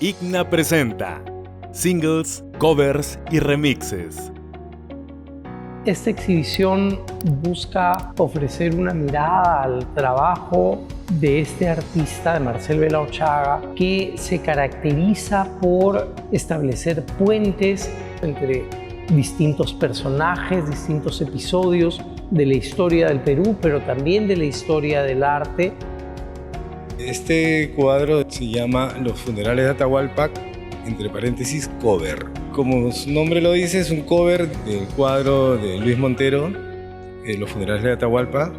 IGNA presenta singles, covers y remixes. Esta exhibición busca ofrecer una mirada al trabajo de este artista, de Marcel Vela-Ochoaga, que se caracteriza por establecer puentes entre distintos personajes, distintos episodios de la historia del Perú, pero también de la historia del arte. Este cuadro se llama Los funerales de Atahualpa, entre paréntesis, cover. Como su nombre lo dice, es un cover del cuadro de Luis Montero, Los funerales de Atahualpa,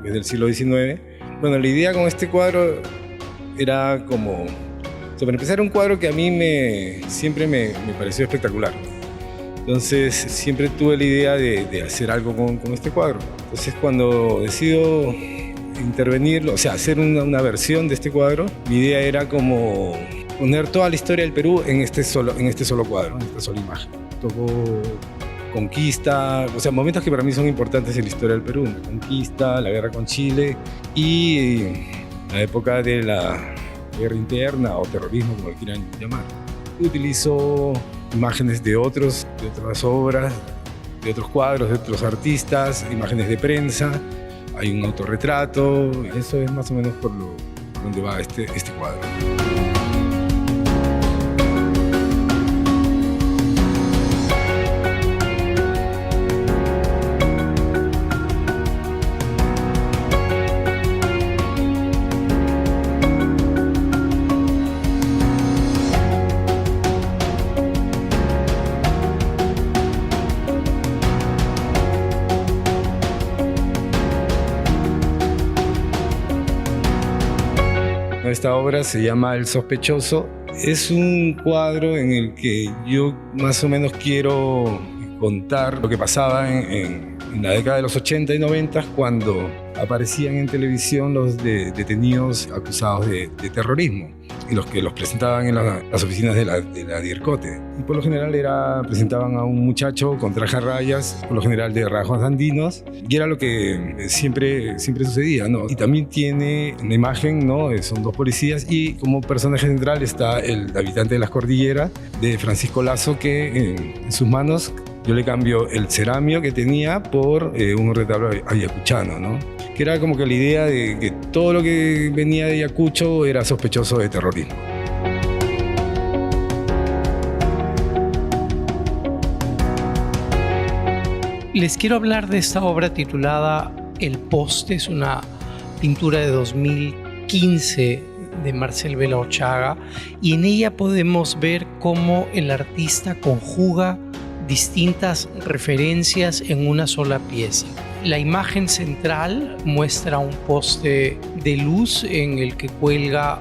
que es del siglo XIX. Bueno, la idea con este cuadro era como... para empezar, un cuadro que a mí siempre me pareció espectacular. Entonces, siempre tuve la idea de hacer algo con este cuadro. Entonces, cuando decido intervenirlo, o sea, hacer una versión de este cuadro, mi idea era como poner toda la historia del Perú en este solo cuadro, en esta sola imagen. Tocó conquista, o sea, momentos que para mí son importantes en la historia del Perú: la conquista, la guerra con Chile y la época de la guerra interna o terrorismo, como lo quieran llamar. Utilizo imágenes de otras obras, de otros cuadros, de otros artistas, imágenes de prensa, hay un autorretrato. Eso es más o menos por donde va este cuadro. Esta obra se llama El Sospechoso. Es un cuadro en el que yo más o menos quiero contar lo que pasaba en la década de los 80 y 90, cuando aparecían en televisión los detenidos acusados de terrorismo y los que los presentaban en las oficinas de la DIRCOTE. Y por lo general presentaban a un muchacho con traje a rayas, por lo general de rasgos andinos, y era lo que siempre sucedía, ¿no? Y también tiene una imagen, ¿no? Son dos policías, y como personaje central está el habitante de las cordilleras, de Francisco Lazo, que en sus manos yo le cambio el ceramio que tenía por un retablo ayacuchano, ¿no? Que era como que la idea de que todo lo que venía de Ayacucho era sospechoso de terrorismo. Les quiero hablar de esta obra titulada El Poste. Es una pintura de 2015 de Marcel Vela-Ochoaga, y en ella podemos ver cómo el artista conjuga distintas referencias en una sola pieza. La imagen central muestra un poste de luz en el que cuelga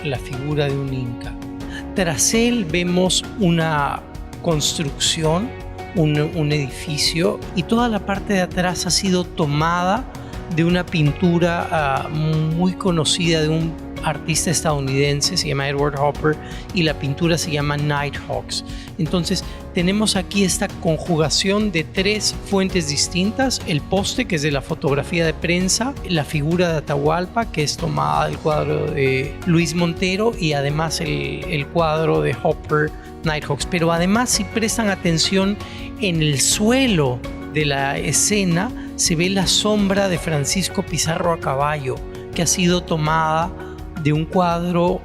la figura de un inca. Tras él vemos una construcción, un edificio, y toda la parte de atrás ha sido tomada de una pintura muy conocida de un artista estadounidense, se llama Edward Hopper, y la pintura se llama Nighthawks. Entonces tenemos aquí esta conjugación de tres fuentes distintas: el poste, que es de la fotografía de prensa; la figura de Atahualpa, que es tomada del cuadro de Luis Montero; y además el cuadro de Hopper, Nighthawks. Pero además, si prestan atención, en el suelo de la escena se ve la sombra de Francisco Pizarro a caballo, que ha sido tomada de un cuadro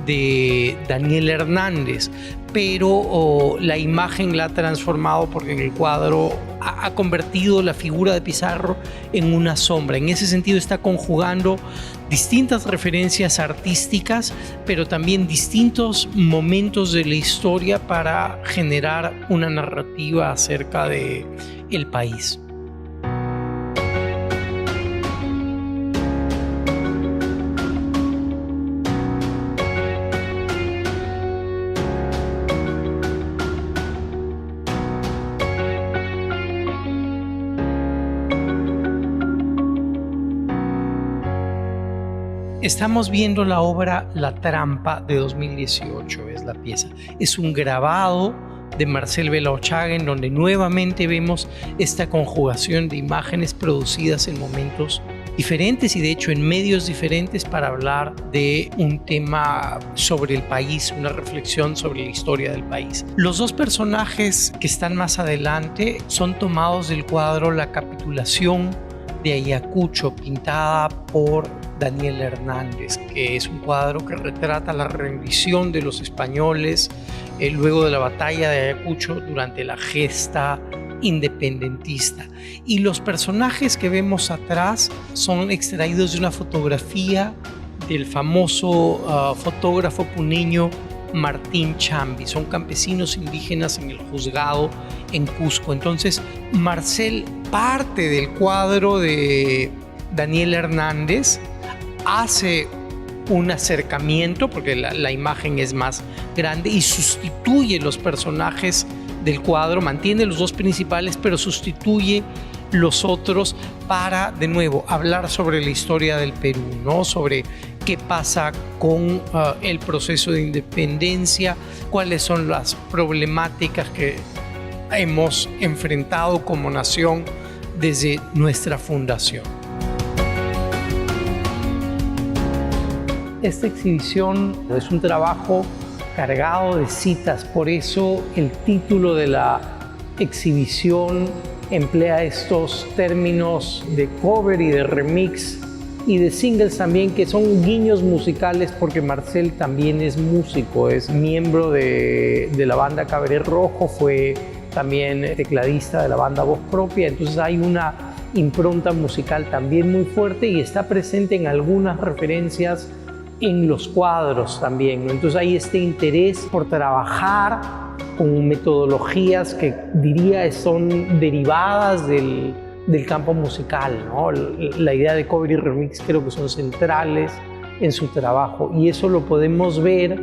de Daniel Hernández, pero la imagen la ha transformado porque en el cuadro ha convertido la figura de Pizarro en una sombra. En ese sentido está conjugando distintas referencias artísticas, pero también distintos momentos de la historia para generar una narrativa acerca de el país. Estamos viendo la obra La Trampa de 2018, es la pieza. Es un grabado de Marcel Vela-Ochoaga en donde nuevamente vemos esta conjugación de imágenes producidas en momentos diferentes y de hecho en medios diferentes para hablar de un tema sobre el país, una reflexión sobre la historia del país. Los dos personajes que están más adelante son tomados del cuadro La capitulación de Ayacucho, pintada por Daniel Hernández, que es un cuadro que retrata la rendición de los españoles luego de la batalla de Ayacucho durante la gesta independentista. Y los personajes que vemos atrás son extraídos de una fotografía del famoso fotógrafo puneño Martín Chambi. Son campesinos indígenas en el juzgado en Cusco. Entonces, Marcel parte del cuadro de Daniel Hernández, hace un acercamiento, porque la imagen es más grande, y sustituye los personajes del cuadro, mantiene los dos principales, pero sustituye los otros para, de nuevo, hablar sobre la historia del Perú, ¿no? Sobre qué pasa con el proceso de independencia, cuáles son las problemáticas que hemos enfrentado como nación desde nuestra fundación. Esta exhibición es un trabajo cargado de citas, por eso el título de la exhibición emplea estos términos de cover y de remix y de singles también, que son guiños musicales, porque Marcel también es músico, es miembro de la banda Cabaret Rojo, fue también tecladista de la banda Voz Propia, entonces hay una impronta musical también muy fuerte y está presente en algunas referencias en los cuadros también, ¿no? Entonces hay este interés por trabajar con metodologías que diría son derivadas del campo musical, ¿no? La idea de cover y remix creo que son centrales en su trabajo y eso lo podemos ver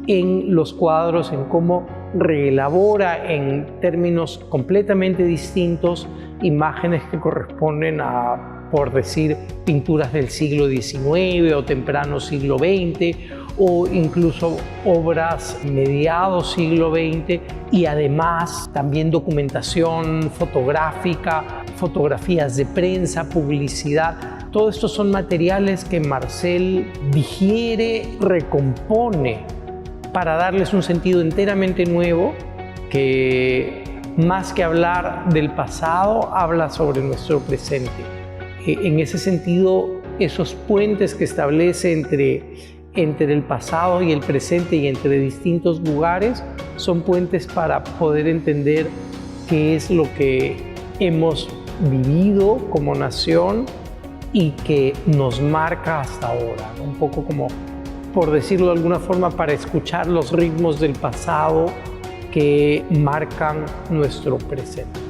en los cuadros, en cómo reelabora en términos completamente distintos imágenes que corresponden a, por decir, pinturas del siglo XIX o temprano siglo XX o incluso obras mediados siglo XX y además también documentación fotográfica, fotografías de prensa, publicidad. Todos estos son materiales que Marcel digiere, recompone para darles un sentido enteramente nuevo que más que hablar del pasado, habla sobre nuestro presente. En ese sentido, esos puentes que establece entre el pasado y el presente y entre distintos lugares son puentes para poder entender qué es lo que hemos vivido como nación y que nos marca hasta ahora, ¿no? Un poco como, por decirlo de alguna forma, para escuchar los ritmos del pasado que marcan nuestro presente.